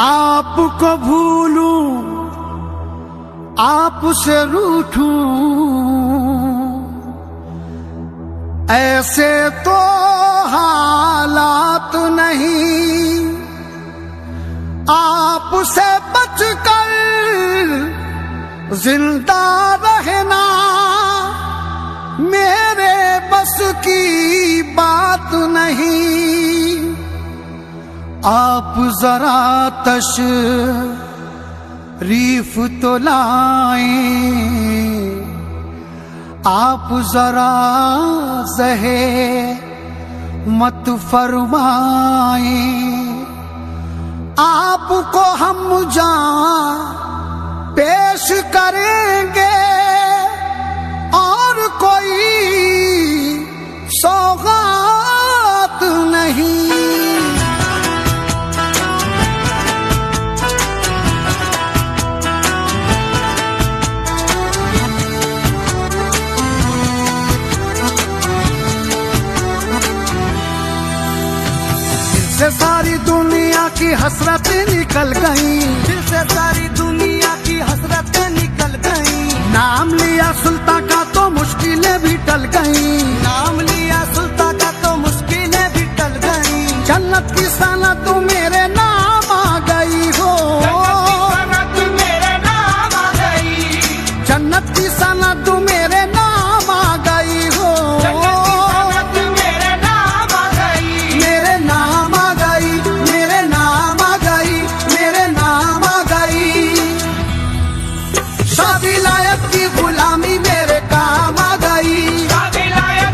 आपको भूलूं, आपसे रूठूं, ऐसे तो हालात नहीं। आपसे बचकर जिंदा रहना मेरे बस की बात नहीं। आप जरा तशरीफ तो लाएं, आप जरा ज़हे मत फरमाएं। आपको हम जान पेश करेंगे और कोई सौगात नहीं। से सारी दुनिया की हसरतें निकल गईं, दिल से सारी दुनिया की हसरतें निकल गईं। नाम लिया सुल्तान का तो मुश्किलें भी टल गईं, नाम लिया सुल्तान का तो मुश्किलें भी टल गईं। जन्नत की सनत तू मेरे नाम आ गई हो, जन्नत की सनत तू मेरे नाम आ गई हो। शादी लायक की गुलामी मेरे काम आ गई, शादी लायक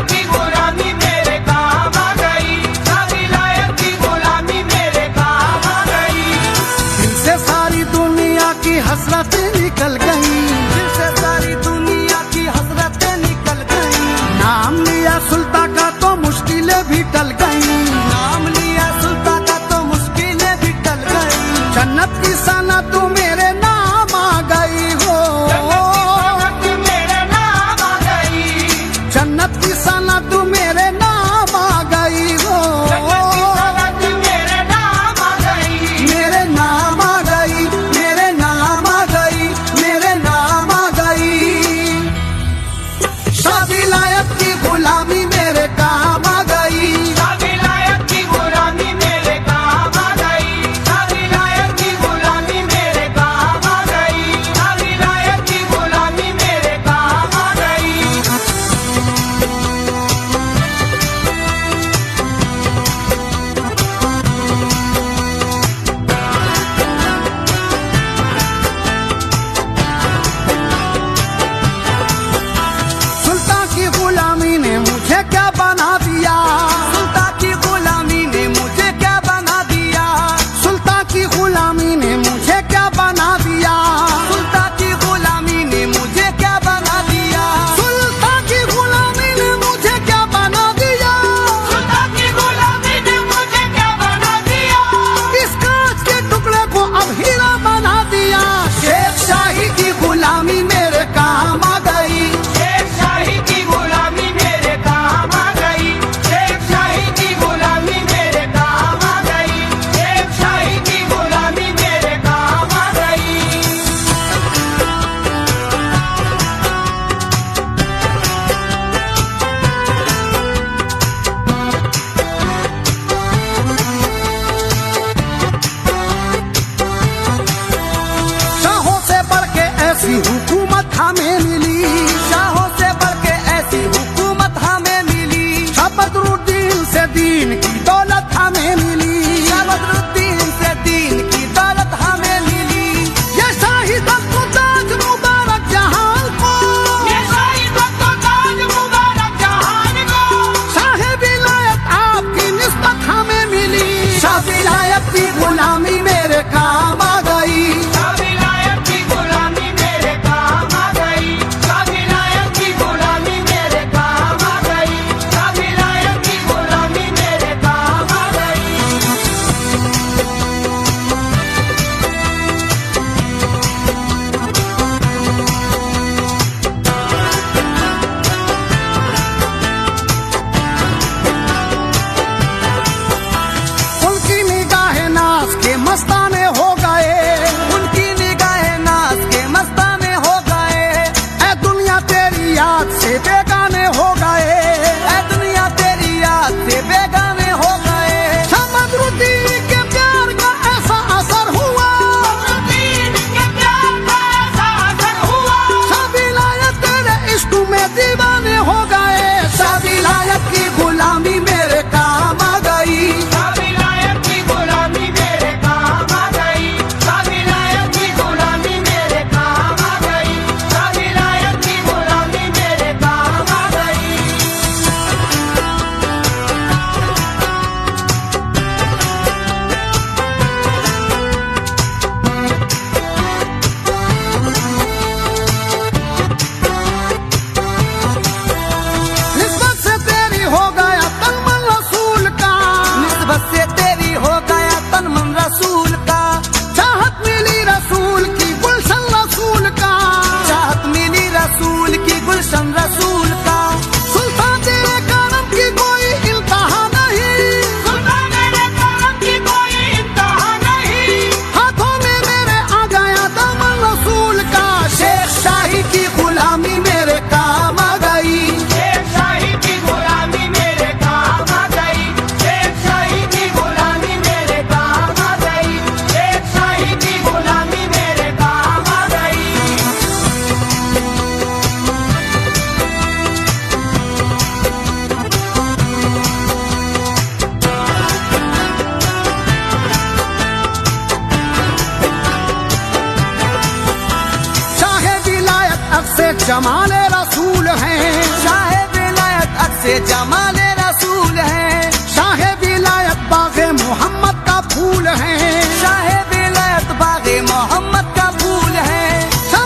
से जमाले रसूल है। शाह विलायत बागे मोहम्मद का फूल है। शाह विलायत बागे मोहम्मद का फूल है।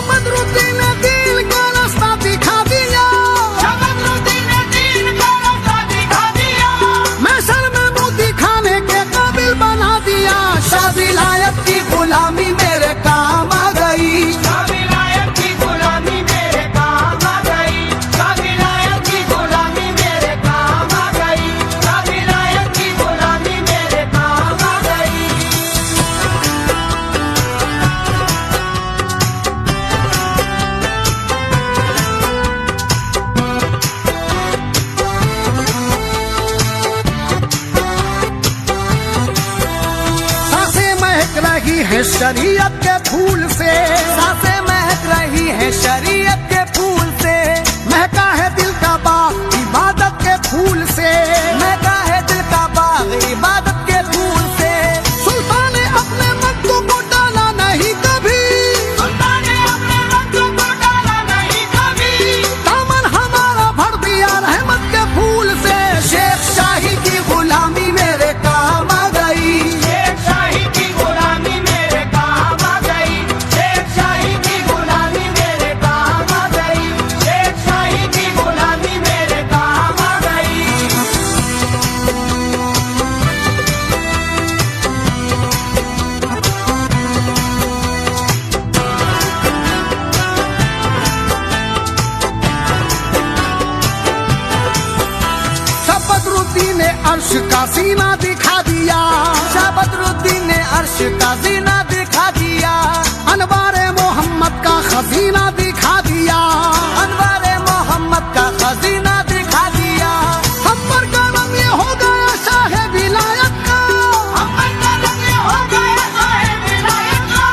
बदरुद्दीन दीन को रास्ता दिखा दिया। बदरुद्दीन दीन को रास्ता दिखा दिया। महशर में मुंह दिखाने के काबिल बना दिया। शाह विलायत की गुलामी मेरे काम आ गई। शाह विलायत की गुलामी मेरे काम आ गई। शाह विलायत की गुलामी मेरे काम आ गई। शाह विलायत की गुलामी मेरे काम आ गई। सांसें महक रही है शरीयत के फूल से। सांसें महक रही है शरीयत के फूल से। महका है दिल का बाग इबादत के फूल से। महका है दिल का बाग इबादत के फूल से। सुल्तान ने अपने मंतों को डाला नहीं कभी। सुल्तान ने अपने मंतों को डाला नहीं कभी। दामन हमारा भर दिया रहमत के फूल से। शेख शाही की गुलामी मेरे काम आ गई। शेख शाही की गुलामी मेरे काम आ गई। शेख शाही की गुलामी मेरे काम आ गई। शेख शाही की गुलामी मेरे काम आ गई। शाह बदरुद्दीन ने अर्श का सीना दिखा दिया। शाह बदरुद्दीन ने अर्श का सीना दिखा दिया। अनवारे मोहम्मद का खजीना दिखा दिया। अनवारे मोहम्मद का खजीना दिखा दिया। हम पर करम ये हो गया शाह विलायत का। हम पर करम ये हो गया शाह विलायत का।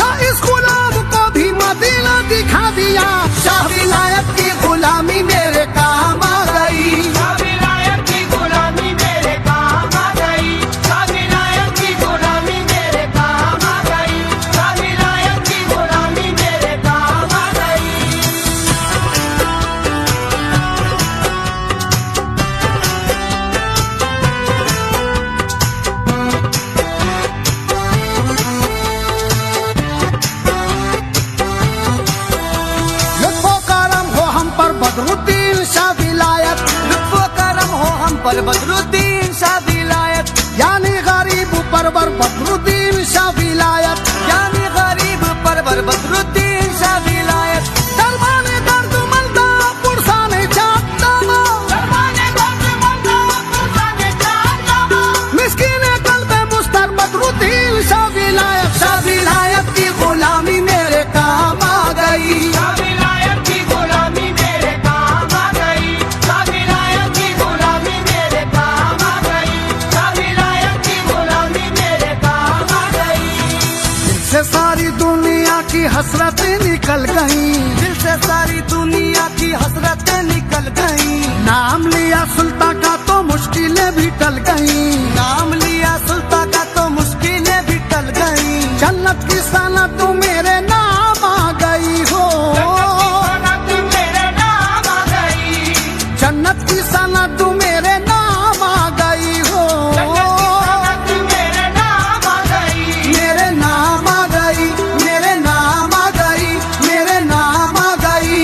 ला इस गुलाम को भी मदीना दिखा दिया। शाह विलायत की गुलामी मेरे काम आ गई। शाह विलायत की गुलामी मेरे काम आ गई। शाह विलायत की गुलामी मेरे काम आ गई। शाह विलायत की गुलामी मेरे काम आ गई। लुत्फो करम हो हम पर बदरुद्दीन शाह विलायत। लुत्फो करम हो हम पर बदरुद्दीन शाह विलायत। यानी गरीब परवर बदरुद्दीन शाह विलायत। यानी गरीब परवर बदरुद्दीन शाह विलायत। दरबाने दर्द मंदा पुरसाने चाहता। दरबाने दर्द मंदा पुरसाने चाहता। मिस्कीने कल्बे मुस्तर बदरुद्दीन शाह विलायत। शाह विलायत की गुलामी मेरे काम आ गई। शाह विलायत की गुलामी मेरे काम आ गई। शाह विलायत की गुलामी मेरे काम आ गई। शाह विलायत की गुलामी मेरे काम आ गई। दिल से सारी दुनिया की हसरतें निकल गईं। दिल से सारी दुनिया की हसरतें निकल गईं। नाम लिया सुल्तान का तो मुश्किलें भी टल गईं। नाम लिया सुल्तान का तो मुश्किलें भी टल गईं। जन्नत की सनत तू मेरे नाम आ गई हो। जन्नत की सनत तू मेरे नाम आ गई हो। मेरे नाम आ गई। मेरे नाम आ गई। मेरे नाम आ गई।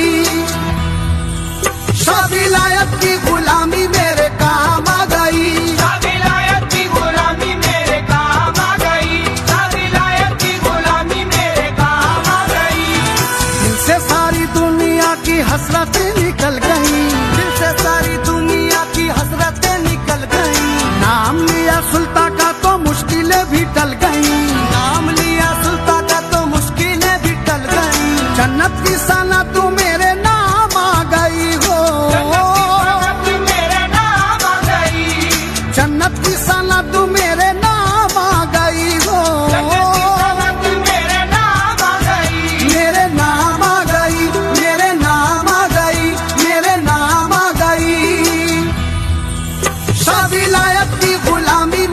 शाह विलायत की गुलामी मेरे काम आ गई। शाह विलायत की गुलामी मेरे काम आ गई। शाह विलायत की गुलामी मेरे काम आ गई। दिल से सारी दुनिया की हसरतें निकल गईं। दिल से सारी दुनिया की हसरतें निकल गईं। नाम लिया सुल्तान का तो मुश्किलें भी टल गईं। नाम लिया सुल्तान का तो मुश्किलें भी टल गईं। जन्नत की सनत तू मेरे नाम आ गई हो। जन्नत की सनत तू मेरे नाम आ गई हो। मेरे नाम आ गई। मेरे नाम आ गई। मेरे नाम आ गई। मेरे नाम आ गई। शाह विलायत की गुलामी